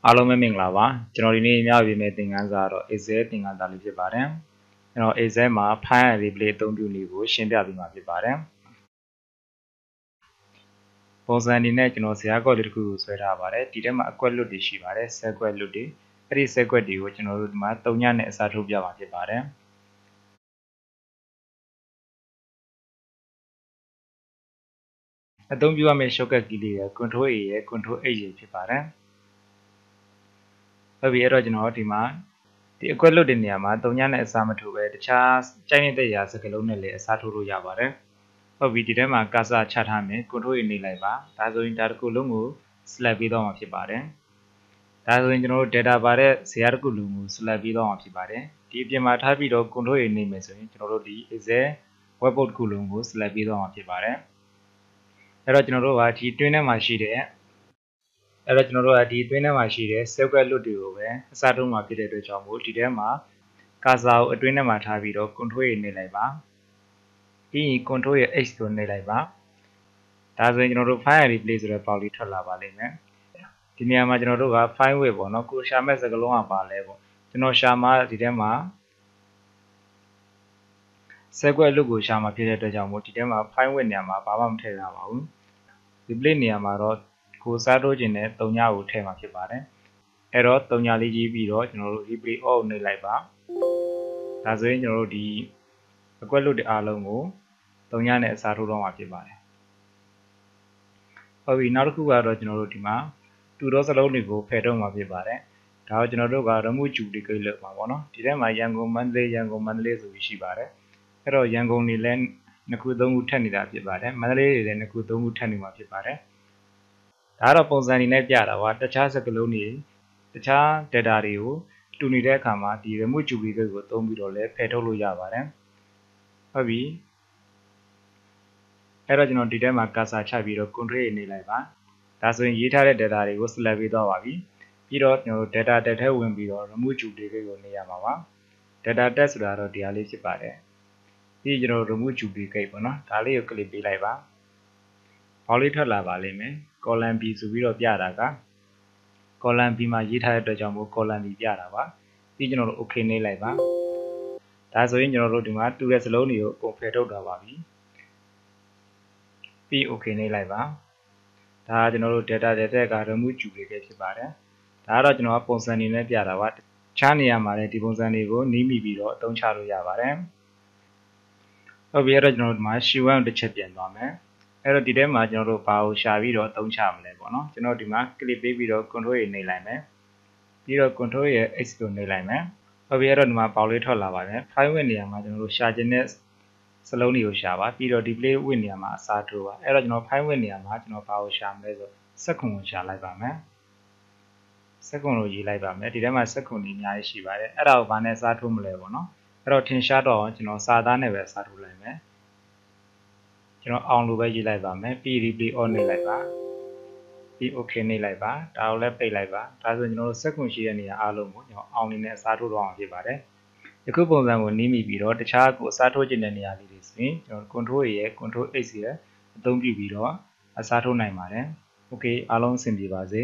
အားလုံးပဲမင်္ဂလာပါကျွန်တော်ဒီနေ့ညပြမယ့်သင်ခန်းစာတော့ Excel သင်ခန်းစာလေးဖြစ်ပါတယ်ကျွန်တော် Excel မှာ Find and Replace အသုံးပြုနည်းကိုရှင်းပြပေးမှာဖြစ်ပါတယ်ပုံစံအနေနဲ့ကျွန်တော်ဇာတ်ကော့လေးတစ်ခုကိုဆွဲထားပါတယ်ဒီထဲမှာအကွက်လွတ်တွေရှိပါတယ်ဆက်ကွက်လွတ်တွေအဲ့ဒီဆက်ကွက်တွေကိုကျွန်တော်တို့ဒီမှာ3ညနဲ့အစားထိုးပြမှာဖြစ်ပါတယ်အသုံးပြုရမယ့် shortcut key လေးရ Ctrl A ရ Ctrl H ရဖြစ်ပါတယ်ဟုတ်ပြီအဲ့တော့ကျွန်တော်ဒီမှာဒီအကွက်လွတ်တဲ့နေရာမှာ3ညနဲ့အစားမထိုးပဲတခြားကြိုက်နေတဲ့ရာစကလုံးနဲ့လည်းအစားထိုးလို့ရပါတယ်ဟုတ်ပြီဒီထဲမှာကာစာချထားမယ် Ctrl A နေလိုက်ပါဒါဆိုရင်ဒါတစ်ခုလုံးကို select ပေးတော့မှာဖြစ်ပါတယ်ဒါဆိုရင်ကျွန်တော်တို့ data ပါတဲ့ဇာတ်တစ်ခုလုံးကို select ပေးတော့မှာဖြစ်ပါတယ်ဒီအပြင်မှာထားပြီးတော့ Ctrl A နေမယ်ဆိုရင်ကျွန်တော်တို့ဒီ Excel webboard တစ်ခုလုံးကို select ပေးတော့မှာဖြစ်ပါတယ်အဲ့တော့ကျွန်တော်တို့ကဒီတွင်းထဲမှာရှိတဲ့circle လွတ်တွေကိုပဲအစားထိုးမှာဖြစ်တဲ့အတွက်ကြောင့်မို့ဒီထဲမှာကာစာကိုအတွင်းထဲမှာထားပြီးတော့ Ctrl A နေလိုက်ပါပြီးရင် Ctrl A H ကိုနေလိုက်ပါဒါဆိုရင်ကျွန်တော်တို့ Find and Replace ဆိုတဲ့ပေါက်လေးထွက်လာပါလိမ့်မယ်ဒီနေရာမှာကျွန်တော်တို့က Find with ပေါ့နော်ကိုရှာမဲ့စကားလုံးကပါလဲပေါ့ကျွန်တော်ရှာမှာဒီထဲမှာ circle လွတ်ကိုရှာမှာဖြစ်တဲ့အတွက်ကြောင့်မို့ဒီထဲမှာ Find with နေရာမှာဘာမှမထည့်ရပါဘူး Replace နေရာမှာတော့ကိုစားထိုးခြင်းနဲ့3ညကိုထည့်မှာဖြစ်ပါတယ်အဲ့တော့3ညလေးရေးပြီးတော့ကျွန်တော်တို့ replay all နေလိုက်ပါဒါဆိုရင်ကျွန်တော်တို့ဒီအကွက်လွတ်တဲ့အားလုံးကို3ညနဲ့အစားထိုးတော့မှာဖြစ်ပါတယ်ဟုတ်ပြီနောက်တစ်ခုကတော့ကျွန်တော်တို့ဒီမှာတူတော့စလုံးတွေကိုဖယ်ထုတ်မှာဖြစ်ပါတယ်ဒါတော့ကျွန်တော်တို့က remove duplicate လုပ်မှာပေါ့နော်ဒီထဲမှာရန်ကုန်မန္တလေးဆိုပြီးရှိပါတယ်အဲ့တော့ရန်ကုန်နေလဲ2ခု3ခုထပ်နေတာဖြစ်ပါတယ်မန္တလေးတွေလည်း2ခု3ခုထပ်နေမှာဖြစ်ပါတယ်ဒါကတော့ပုံစံအနေနဲ့ပြတာပါတခြားစကလုံးတွေတခြား data တွေကိုတူနေတဲ့အခါမှာဒီ remove duplicate ကိုသုံးပြီးတော့လည်းဖယ်ထုတ်လို့ရပါတယ်ဟုတ်ပြီအဲ့တော့ကျွန်တော်ဒီထဲမှာ cursor ချပြီးတော့ Ctrl A နေလိုက်ပါဒါဆိုရင်ရေးထားတဲ့ data တွေကို select ပေးသွားပါပြီပြီးတော့ကျွန်တော်တို့ data tag ထဲဝင်ပြီးတော့ remove duplicate ကိုနေရမှာပါ data tag ဆိုတာတော့ဒီဟာလေးဖြစ်ပါတယ်ပြီးကျွန်တော် remove duplicate ပေါ့နော်ဒါလေးကို click ပေးလိုက်ပါဘောက်လေးထွက်လာပါလိမ့်မယ် column B ဆိုပြီးတော့ပြတာက column B မှာရေးထားတဲ့အတွက်ကြောင့်မို့ column B ပြတာပါပြီးကျွန်တော်တို့ okay နေလိုက်ပါဒါဆိုရင်ကျွန်တော်တို့ဒီမှာတူတဲ့စလုံးတွေကိုအကုန်ဖယ်ထုတ်ထားပါပြီပြီး okay နေလိုက်ပါဒါကကျွန်တော်တို့ data tag က remove duplicate ဖြစ်ပါတယ်ဒါကတော့ကျွန်တော်ကပုံစံအနေနဲ့ပြတာပါတခြားနေရာမှာလည်းဒီပုံစံတွေကိုနီးမိပြီးတော့အသုံးချလို့ရပါတယ်ဟုတ်ပြီအဲ့တော့ကျွန်တော်တို့ဒီမှာ sheet 1 တစ်ချက်ပြန်သွားမယ်အဲ့တော့ဒီထဲမှာကျွန်တော်တို့ဘာကိုရှာပြီးတော့အသုံးချမလဲပေါ့နော်ကျွန်တော်ဒီမှာ click ပေးပြီးတော့ Ctrl A နှိပ်လိုက်မယ်ပြီးတော့ Ctrl A X ကိုနှိပ်လိုက်မယ်ဟုတ်ပြီအဲ့တော့ဒီမှာပေါက်လေးထွက်လာပါတယ် File with နေရာမှာကျွန်တော်တို့ရှာခြင်းနဲ့စလုံးတွေကိုရှာပါပြီးတော့ Display with နေရာမှာအစားထိုးပါအဲ့တော့ကျွန်တော် File with နေရာမှာကျွန်တော်ဘာကိုရှာမလဲဆိုစက္ကူကိုရှာလိုက်ပါမယ်စက္ကူကိုရေးလိုက်ပါမယ်ဒီထဲမှာစက္ကူတွေအများကြီးရှိပါတယ်အဲ့ဒါကိုဘာနဲ့အစားထိုးမလဲပေါ့နော်အဲ့တော့ထင်ရှားတော့ကျွန်တော်စာသားနဲ့ပဲအစားထိုးလိုက်မယ်ကျွန်တော်အောင်လို့ပဲရေးလိုက်ပါမယ်ပြီး replay on နေလိုက်ပါပြီး okay နေလိုက်ပါဒါကိုလည်းပိတ်လိုက်ပါဒါဆိုကျွန်တော်တို့စက္ကူရှိတဲ့နေရာအားလုံးကိုကျွန်တော်အောင်နေနဲ့အစားထိုးတော့အောင်ဖြစ်ပါတယ်ယခုပုံစံကိုနီးမိပြီးတော့တခြားကိုအစားထိုးခြင်းတဲ့နေရာလေးတွေဆိုရင်ကျွန်တော် Ctrl A ရဲ့ Ctrl X ရဲ့အသုံးပြုပြီးတော့အစားထိုးနိုင်ပါတယ် okay အားလုံးအဆင်ပြေပါစေ